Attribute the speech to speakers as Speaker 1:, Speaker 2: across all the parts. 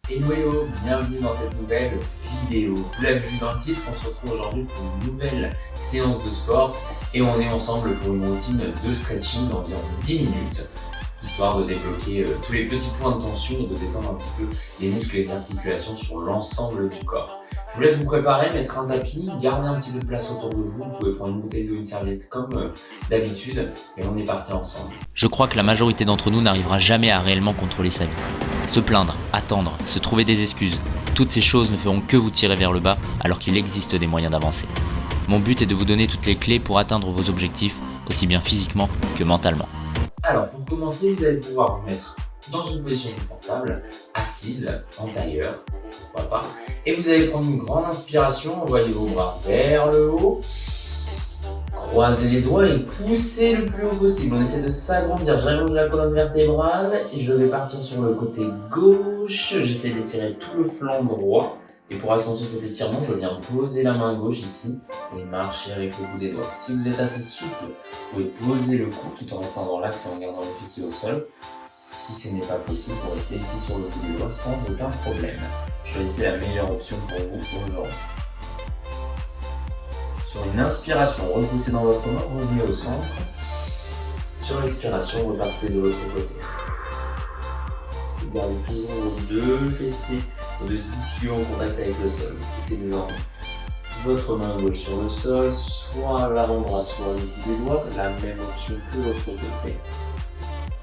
Speaker 1: Hello, bienvenue dans cette nouvelle vidéo. Vous l'avez vu dans le titre, on se retrouve aujourd'hui pour une nouvelle séance de sport et on est ensemble pour une routine de stretching d'environ 10 minutes, histoire de débloquer tous les petits points de tension et de détendre un petit peu les muscles et les articulations sur l'ensemble du corps. Je vous laisse vous préparer, mettre un tapis, garder un petit peu de place autour de vous. Vous pouvez prendre une bouteille d'eau, une serviette comme d'habitude et on est parti ensemble.
Speaker 2: Je crois que la majorité d'entre nous n'arrivera jamais à réellement contrôler sa vie. Se plaindre, attendre, se trouver des excuses, toutes ces choses ne feront que vous tirer vers le bas alors qu'il existe des moyens d'avancer. Mon but est de vous donner toutes les clés pour atteindre vos objectifs, aussi bien physiquement que mentalement.
Speaker 1: Alors pour commencer, vous allez pouvoir vous mettre dans une position confortable, assise, en tailleur, pourquoi pas. Et vous allez prendre une grande inspiration, envoyez vos bras vers le haut. Croisez les doigts et poussez le plus haut possible. On essaie de s'agrandir. J'allonge la colonne vertébrale et je vais partir sur le côté gauche. J'essaie d'étirer tout le flanc droit. Et pour accentuer cet étirement, je viens poser la main gauche ici et marcher avec le bout des doigts. Si vous êtes assez souple, vous pouvez poser le cou tout en restant dans l'axe et en gardant le fessier au sol. Si ce n'est pas possible, vous restez ici sur le bout des doigts sans aucun problème. Je vais essayer la meilleure option pour vous aujourd'hui. Sur une inspiration, repoussez dans votre main, revenez au centre. Sur l'expiration, repartez de l'autre côté. Gardez toujours vos deux fessiers, vos deux ischios en contact avec le sol. Poussez désormais votre main gauche sur le sol, soit l'avant-bras, soit le bout des doigts. La même option que l'autre côté.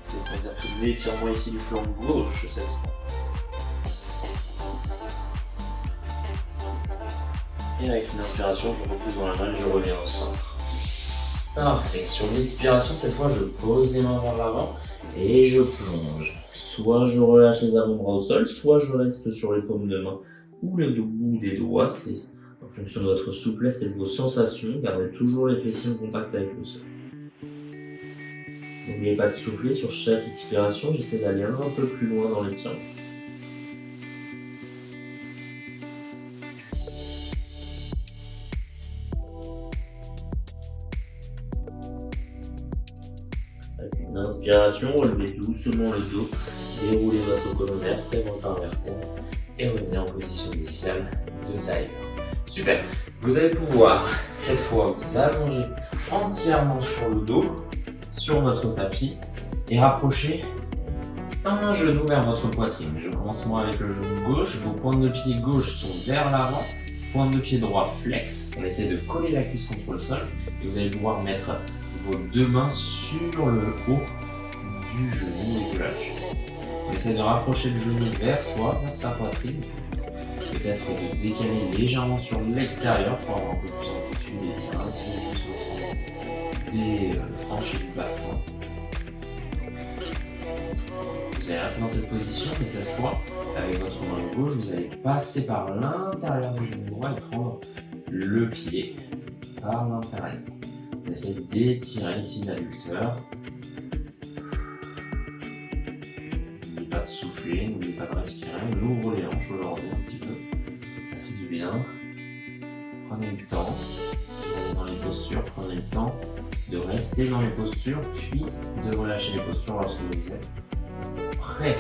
Speaker 1: C'est-à-dire que l'étirement ici du flanc gauche cette fois. Et avec une inspiration, je repousse dans la main et je reviens au centre. Parfait. Sur l'expiration, cette fois, je pose les mains vers l'avant et je plonge. Soit je relâche les avant-bras au sol, soit je reste sur les paumes de main ou le bout des doigts. C'est en fonction de votre souplesse et de vos sensations. Gardez toujours les fessiers en contact avec le sol. N'oubliez pas de souffler sur chaque expiration. J'essaie d'aller un peu plus loin dans l'étirement. Avec une inspiration, relevez doucement le dos, déroulez votre colonne vertèbre par vertèbre et revenez en position initiale de tailleur. Super. Vous allez pouvoir cette fois vous allonger entièrement sur le dos, sur votre tapis et rapprocher un genou vers votre poitrine. Je commence moi avec le genou gauche, vos pointes de pied gauche sont vers l'avant, pointe de pied droit flex. On essaie de coller la cuisse contre le sol et vous allez pouvoir mettre vos deux mains sur le haut du genou et de la cheville. On essaie de rapprocher le genou vers soi, vers sa poitrine. Peut-être de décaler légèrement sur l'extérieur pour avoir un peu plus d'amplitude et tirer un petit peu plus au centre des hanches et du bassin. Vous allez rester dans cette position, mais cette fois, avec votre main gauche, vous allez passer par l'intérieur du genou droit et prendre le pied par l'intérieur. On essaie d'étirer ici l'adducteur. N'oubliez pas de souffler, n'oubliez pas de respirer. On ouvre les hanches aujourd'hui un petit peu. Ça fait du bien. Prenez le temps d'aller dans les postures. Prenez le temps de rester dans les postures, puis de relâcher les postures lorsque vous êtes prêt.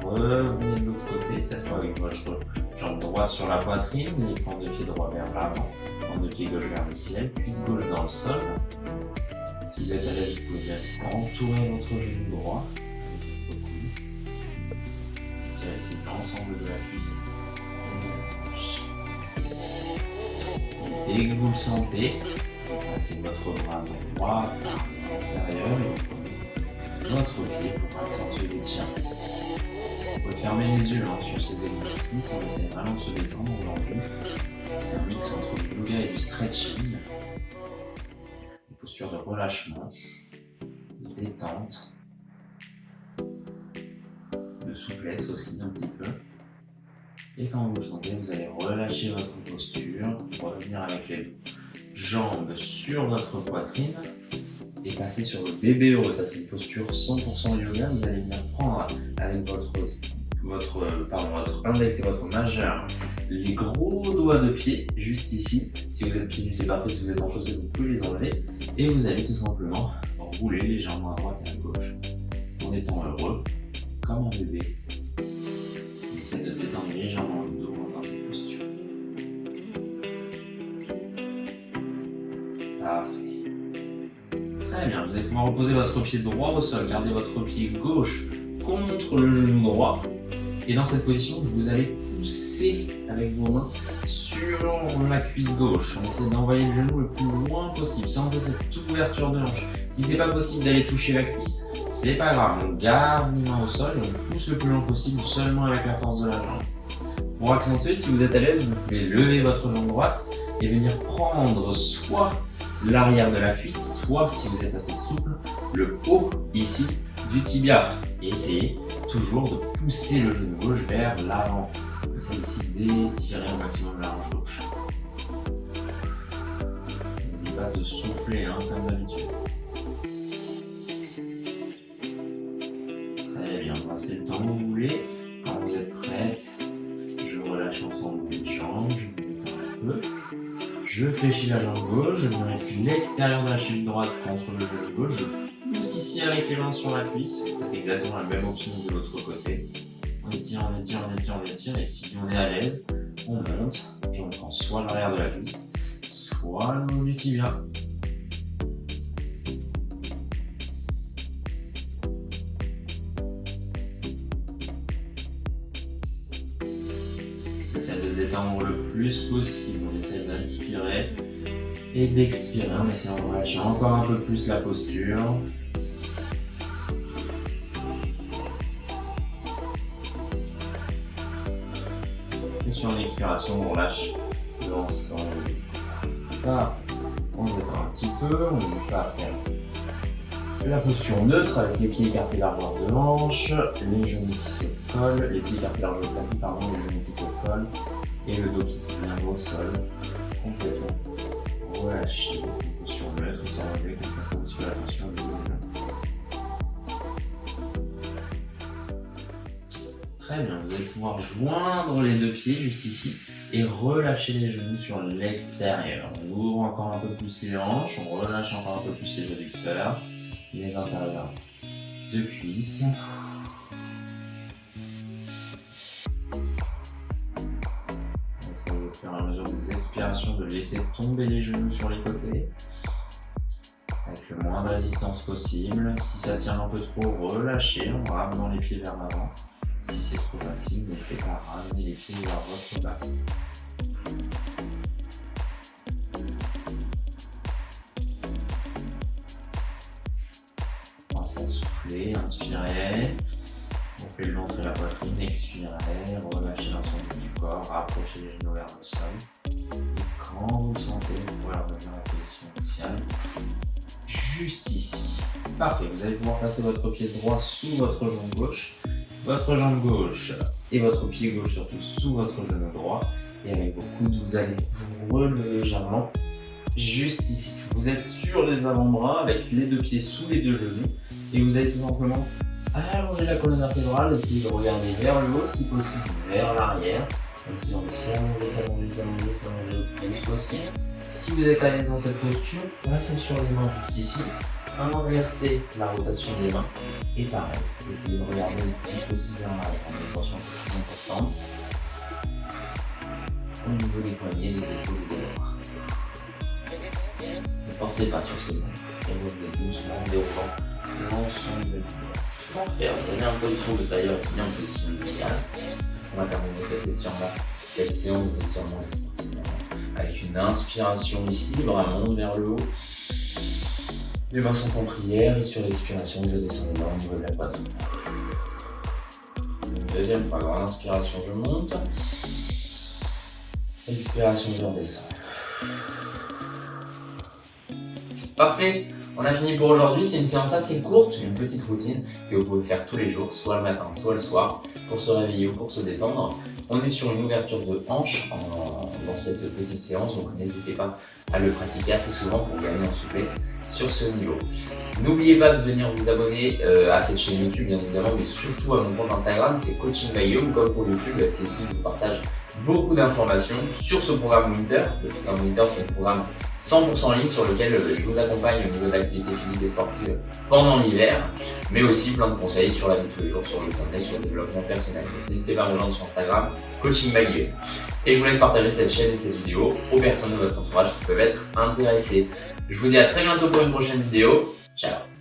Speaker 1: Revenez de l'autre côté, cette fois avec votre jambe droite sur la poitrine, les pointes de pied droit vers l'avant, pointe de pied gauche vers le ciel, cuisse gauche dans le sol. Si vous êtes à l'aise, vous pouvez entourer votre genou droit avec votre coude. Tirez ici l'ensemble de la cuisse. Et dès que vous le sentez, passez votre bras droit par l'intérieur et vous prenez votre pied pour accentuer l'étirement. Vous pouvez fermer les yeux sur ces exercices, on essaie vraiment de se détendre aujourd'hui. C'est un mix entre du yoga et du stretching. Une posture de relâchement, de détente, de souplesse aussi un petit peu. Et quand vous le sentez, vous allez relâcher votre posture, revenir avec les jambes sur votre poitrine et passer sur le bébé heureux. Ça, c'est une posture 100% yoga. Vous allez venir prendre avec votre index et votre majeur les gros doigts de pied juste ici. Si vous êtes pieds nus, c'est parfait. Si vous êtes en chaussettes, vous pouvez les enlever. Et vous allez tout simplement rouler légèrement à droite et à gauche en étant heureux comme un bébé. légèrement le dos dans cette posture. Parfait. Très bien, vous allez pouvoir reposer votre pied droit au sol, gardez votre pied gauche contre le genou droit. Et dans cette position, vous allez pousser avec vos mains sur la cuisse gauche. On essaie d'envoyer le genou le plus loin possible. Sentez cette ouverture de hanche. Si c'est pas possible d'aller toucher la cuisse, c'est pas grave. On garde les mains au sol et on pousse le plus loin possible seulement avec la force de la jambe. Pour accentuer, si vous êtes à l'aise, vous pouvez lever votre jambe droite et venir prendre soit l'arrière de la cuisse, soit, si vous êtes assez souple, le haut ici du tibia. Et essayez toujours de pousser le genou gauche vers l'avant. Essayez ici d'étirer au maximum la hanche gauche. N'oubliez pas de souffler comme d'habitude. Très bien, passez le temps que vous voulez. Quand vous êtes prête, je relâche l'ensemble des jambes, je monte un peu. Je fléchis la jambe gauche, je viens avec l'extérieur de la cheville droite contre le genou gauche. Je pousse ici avec les mains sur la cuisse. Faites exactement la même option de l'autre côté. On étire, on étire, on étire, on étire. Et si on est à l'aise, on monte et on prend soit l'arrière de la cuisse, soit le haut du tibia. On essaie de détendre le plus possible. On essaie d'inspirer et d'expirer en essayant de relâcher encore un peu plus la posture. Et sur l'expiration, on relâche l'ensemble. On se détend un petit peu, on n'hésite pas à faire la posture neutre avec les pieds écartés largeur de hanche, les genoux qui se collent, les pieds écartés largeur de tapis, pardon, les genoux qui se collent et le dos qui se vient au sol complètement. Relâchez cette posture neutre, sans enlever, qu'on fasse un petit peu attention au genou. Très bien, vous allez pouvoir joindre les deux pieds juste ici et relâcher les genoux sur l'extérieur. On ouvre encore un peu plus les hanches, on relâche encore un peu plus les adducteurs, les intérieurs de cuisses. Essayez au fur et à mesure des expirations de laisser tomber les genoux sur les côtés avec le moins de résistance possible. Si ça tient un peu trop, relâchez en ramenant les pieds vers l'avant. Si c'est trop facile, n'hésitez pas à ramener les pieds vers votre base. Pensez à souffler, inspirez. Vous pouvez le ventre et la poitrine, expirez, relâchez l'ensemble du corps, rapprochez les genoux vers le sol. Et quand vous le sentez, vous pouvez revenir à la position initiale. Juste ici. Parfait, vous allez pouvoir placer votre pied droit sous votre jambe gauche. Votre jambe gauche et votre pied gauche surtout sous votre genou droit. Et avec vos coudes, vous allez vous relever légèrement juste ici. Vous êtes sur les avant-bras avec les deux pieds sous les deux genoux. Et vous allez tout simplement allonger la colonne vertébrale. Essayez de regarder vers le haut, si possible vers l'arrière. Essayez de s'allonger le plus possible. Si vous êtes à l'aise dans cette posture, passez sur les mains juste ici. Inversez la rotation des mains et pareil, essayez de regarder le plus possible vers l'arrière en une tension un peu plus importante au niveau des poignets, des épaules et des bras. Ne forcez pas sur ces mains et revenez doucement déroulant l'ensemble du corps. Parfait, on est en position de tailleur ici, en position initiale. On va terminer cette séance d'étirement avec une inspiration ici, les bras montent vers le haut. Les mains sont en prière et sur l'expiration, je descends les mains au niveau de la poitrine. Une deuxième fois, grande inspiration, je monte. Expiration, je redescends. Parfait, on a fini pour aujourd'hui. C'est une séance assez courte, une petite routine que vous pouvez faire tous les jours, soit le matin, soit le soir, pour se réveiller ou pour se détendre. On est sur une ouverture de hanche dans cette petite séance, donc n'hésitez pas à le pratiquer assez souvent pour gagner en souplesse sur ce niveau. N'oubliez pas de venir vous abonner à cette chaîne YouTube bien évidemment, mais surtout à mon compte Instagram, c'est Coaching by Guillaume, comme pour YouTube, c'est ici que je vous partage beaucoup d'informations sur ce programme Winter. Le programme Winter, c'est un programme 100% en ligne sur lequel je vous accompagne au niveau de l'activité physique et sportive pendant l'hiver, mais aussi plein de conseils sur la vie de tous les jours, sur le bien-être, sur le développement personnel. N'hésitez pas à me rejoindre sur Instagram, Coaching by Guillaume. Et je vous laisse partager cette chaîne et cette vidéo aux personnes de votre entourage qui peuvent être intéressées. Je vous dis à très bientôt pour une prochaine vidéo. Ciao!